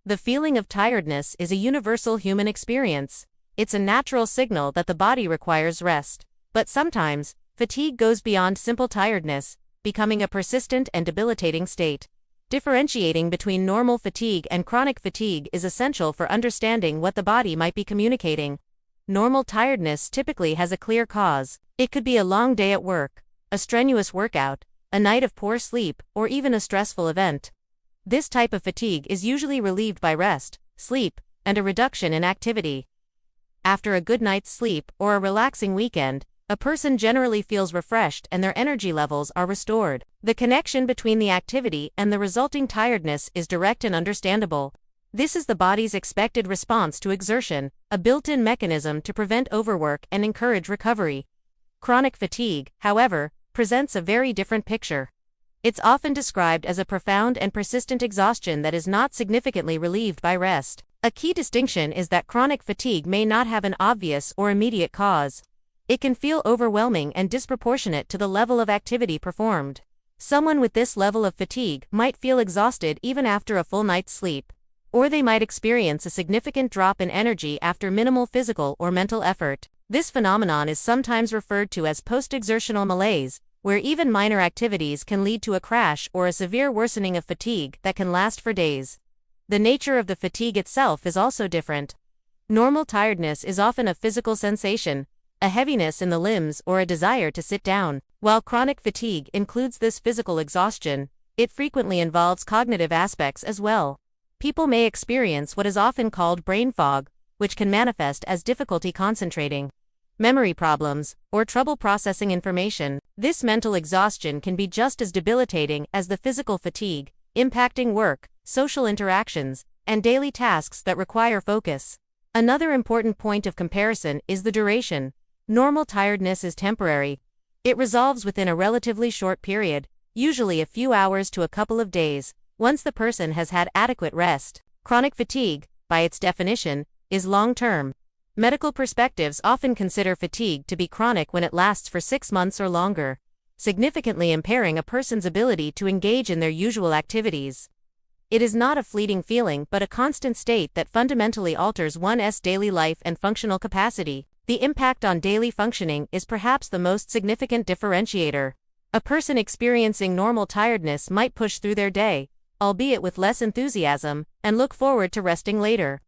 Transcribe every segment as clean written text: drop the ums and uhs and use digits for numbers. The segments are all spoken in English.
The feeling of tiredness is a universal human experience. It's a natural signal that the body requires rest. But sometimes, fatigue goes beyond simple tiredness, becoming a persistent and debilitating state. Differentiating between normal fatigue and chronic fatigue is essential for understanding what the body might be communicating. Normal tiredness typically has a clear cause. It could be a long day at work, a strenuous workout, a night of poor sleep, or even a stressful event. This type of fatigue is usually relieved by rest, sleep, and a reduction in activity. After a good night's sleep or a relaxing weekend, a person generally feels refreshed and their energy levels are restored. The connection between the activity and the resulting tiredness is direct and understandable. This is the body's expected response to exertion, a built-in mechanism to prevent overwork and encourage recovery. Chronic fatigue, however, presents a very different picture. It's often described as a profound and persistent exhaustion that is not significantly relieved by rest. A key distinction is that chronic fatigue may not have an obvious or immediate cause. It can feel overwhelming and disproportionate to the level of activity performed. Someone with this level of fatigue might feel exhausted even after a full night's sleep. Or they might experience a significant drop in energy after minimal physical or mental effort. This phenomenon is sometimes referred to as post-exertional malaise, where even minor activities can lead to a crash or a severe worsening of fatigue that can last for days. The nature of the fatigue itself is also different. Normal tiredness is often a physical sensation, a heaviness in the limbs or a desire to sit down. While chronic fatigue includes this physical exhaustion, it frequently involves cognitive aspects as well. People may experience what is often called brain fog, which can manifest as difficulty concentrating, memory problems, or trouble processing information. This mental exhaustion can be just as debilitating as the physical fatigue, impacting work, social interactions, and daily tasks that require focus. Another important point of comparison is the duration. Normal tiredness is temporary. It resolves within a relatively short period, usually a few hours to a couple of days, once the person has had adequate rest. Chronic fatigue, by its definition, is long-term. Medical perspectives often consider fatigue to be chronic when it lasts for 6 months or longer, significantly impairing a person's ability to engage in their usual activities. It is not a fleeting feeling but a constant state that fundamentally alters one's daily life and functional capacity. The impact on daily functioning is perhaps the most significant differentiator. A person experiencing normal tiredness might push through their day, albeit with less enthusiasm, and look forward to resting later.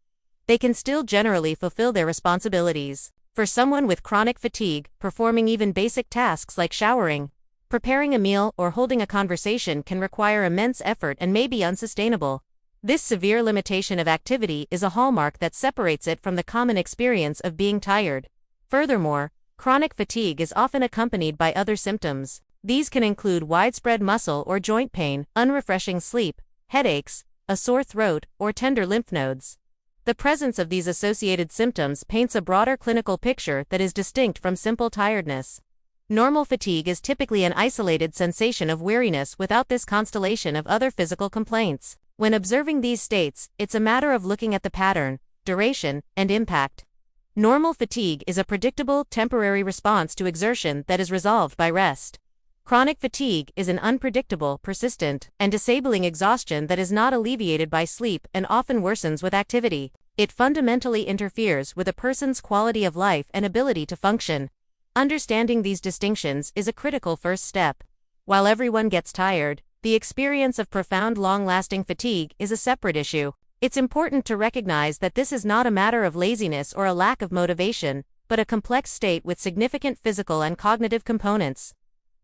They can still generally fulfill their responsibilities. For someone with chronic fatigue, performing even basic tasks like showering, preparing a meal, or holding a conversation can require immense effort and may be unsustainable. This severe limitation of activity is a hallmark that separates it from the common experience of being tired. Furthermore, chronic fatigue is often accompanied by other symptoms. These can include widespread muscle or joint pain, unrefreshing sleep, headaches, a sore throat, or tender lymph nodes. The presence of these associated symptoms paints a broader clinical picture that is distinct from simple tiredness. Normal fatigue is typically an isolated sensation of weariness without this constellation of other physical complaints. When observing these states, it's a matter of looking at the pattern, duration, and impact. Normal fatigue is a predictable, temporary response to exertion that is resolved by rest. Chronic fatigue is an unpredictable, persistent, and disabling exhaustion that is not alleviated by sleep and often worsens with activity. It fundamentally interferes with a person's quality of life and ability to function. Understanding these distinctions is a critical first step. While everyone gets tired, the experience of profound long-lasting fatigue is a separate issue. It's important to recognize that this is not a matter of laziness or a lack of motivation, but a complex state with significant physical and cognitive components.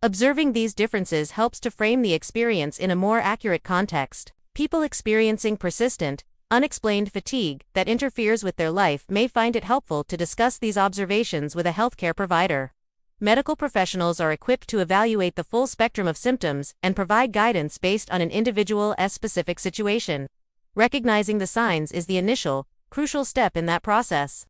Observing these differences helps to frame the experience in a more accurate context. People experiencing persistent, unexplained fatigue that interferes with their life may find it helpful to discuss these observations with a healthcare provider. Medical professionals are equipped to evaluate the full spectrum of symptoms and provide guidance based on an individual's specific situation. Recognizing the signs is the initial, crucial step in that process.